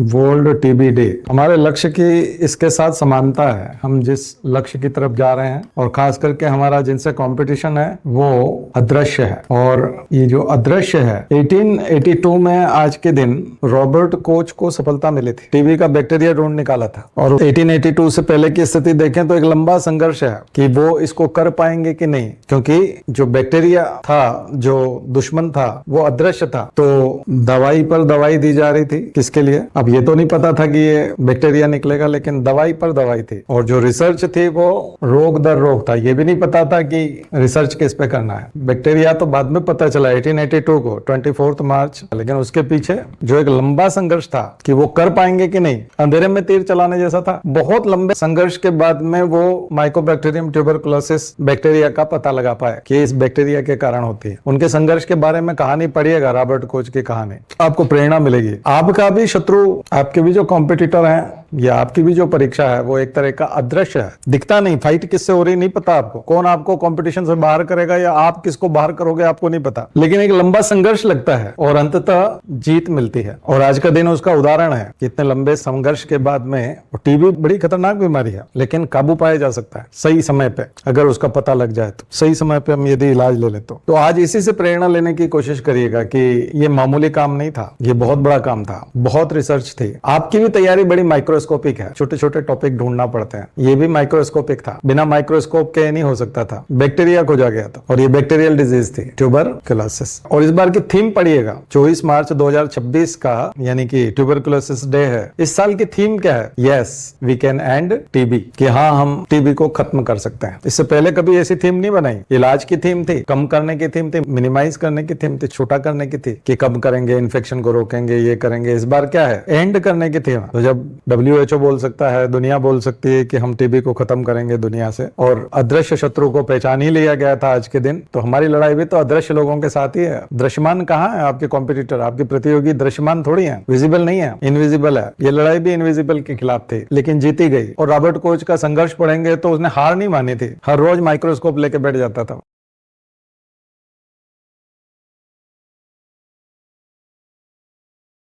World TB day. हमारे लक्ष्य की इसके साथ समानता है। हम जिस लक्ष्य की तरफ जा रहे हैं और खास करके हमारा जिनसे कंपटीशन है वो अदृश्य है। और ये जो अदृश्य है, 1882 में आज के दिन रॉबर्ट कोच को सफलता मिली थी। टीबी का बैक्टीरिया ढूंढ निकाला था। और 1882 से पहले की स्थिति देखें तो एक लंबा संघर्ष है कि वो इसको कर पाएंगे कि नहीं, क्योंकि जो बैक्टीरिया था, जो दुश्मन था, वो अदृश्य था। तो दवाई पर दवाई दी जा रही थी। किसके लिए? अब ये तो नहीं पता था कि ये बैक्टीरिया निकलेगा, लेकिन दवाई पर दवाई थी। और जो रिसर्च थी वो रोग दर रोग था। ये भी नहीं पता था कि रिसर्च किस पे करना है। बैक्टीरिया तो बाद में पता चला 1882 को 24 मार्च। लेकिन उसके पीछे जो एक लंबा संघर्ष था कि वो कर पाएंगे कि नहीं, अंधेरे में तीर चलाने जैसा था। बहुत लंबे संघर्ष के बाद में वो माइकोबैक्टीरियम ट्यूबरकुलोसिस बैक्टीरिया का पता लगा पाए कि इस बैक्टीरिया के कारण होती है। उनके संघर्ष के बारे में कहानी पढ़िएगा, रॉबर्ट कोच की कहानी, आपको प्रेरणा मिलेगी। आपका भी शत्रु, आपके भी जो कॉम्पिटिटर हैं या आपकी भी जो परीक्षा है वो एक तरह का अदृश्य है, दिखता नहीं। फाइट किससे हो रही नहीं पता आपको, कौन आपको कंपटीशन से बाहर करेगा या आप किसको बाहर करोगे आपको नहीं पता, लेकिन एक लंबा संघर्ष लगता है और अंततः जीत मिलती है। और आज का दिन उसका उदाहरण है कि इतने लंबे संघर्ष के बाद में टीबी बड़ी खतरनाक बीमारी है, लेकिन काबू पाया जा सकता है सही समय पे, अगर उसका पता लग जाए तो। सही समय पे हम यदि इलाज ले ले तो आज इसी से प्रेरणा लेने की कोशिश करिएगा कि ये मामूली काम नहीं था, ये बहुत बड़ा काम था, बहुत रिसर्च थी। आपकी भी तैयारी बड़ी माइक्रोस्कोपिक है, छोटे छोटे टॉपिक ढूंढना पड़ते हैं। ये भी माइक्रोस्कोपिक था, बिना माइक्रोस्कोप के नहीं हो सकता था। बैक्टीरिया खोजा गया था और ये बैक्टीरियल डिजीज थी, ट्यूबरकुलोसिस। और इस बार की थीम पढ़िएगा, 24 मार्च 2026 का यानी कि ट्यूबरकुलोसिस डे है। इस साल की थीम क्या है? Yes we can end TB, कि हाँ हम टीबी को खत्म कर सकते हैं। इससे पहले कभी ऐसी थीम नहीं बनाई। इलाज की थीम थी, कम करने की थीम थी, मिनिमाइज करने की थीम थी, छोटा करने की थी कि कम करेंगे, इन्फेक्शन को रोकेंगे, ये करेंगे। इस बार क्या है? एंड करने की थीम। तो जब WHO बोल सकता है, दुनिया बोल सकती है कि हम टीबी को खत्म करेंगे दुनिया से, और अदृश्य शत्रु को पहचान ही लिया गया था आज के दिन, तो हमारी लड़ाई भी तो अदृश्य लोगों के साथ ही है। दृश्यमान कहाँ है आपके कॉम्पिटिटर? आपके प्रतियोगी दृश्यमान थोड़ी है, विजिबल नहीं है, इनविजिबल है। ये लड़ाई भी इनविजिबल के खिलाफ थी, लेकिन जीती गई। और रॉबर्ट कोच का संघर्ष पढ़ेंगे तो उसने हार नहीं मानी थी, हर रोज माइक्रोस्कोप लेके बैठ जाता था।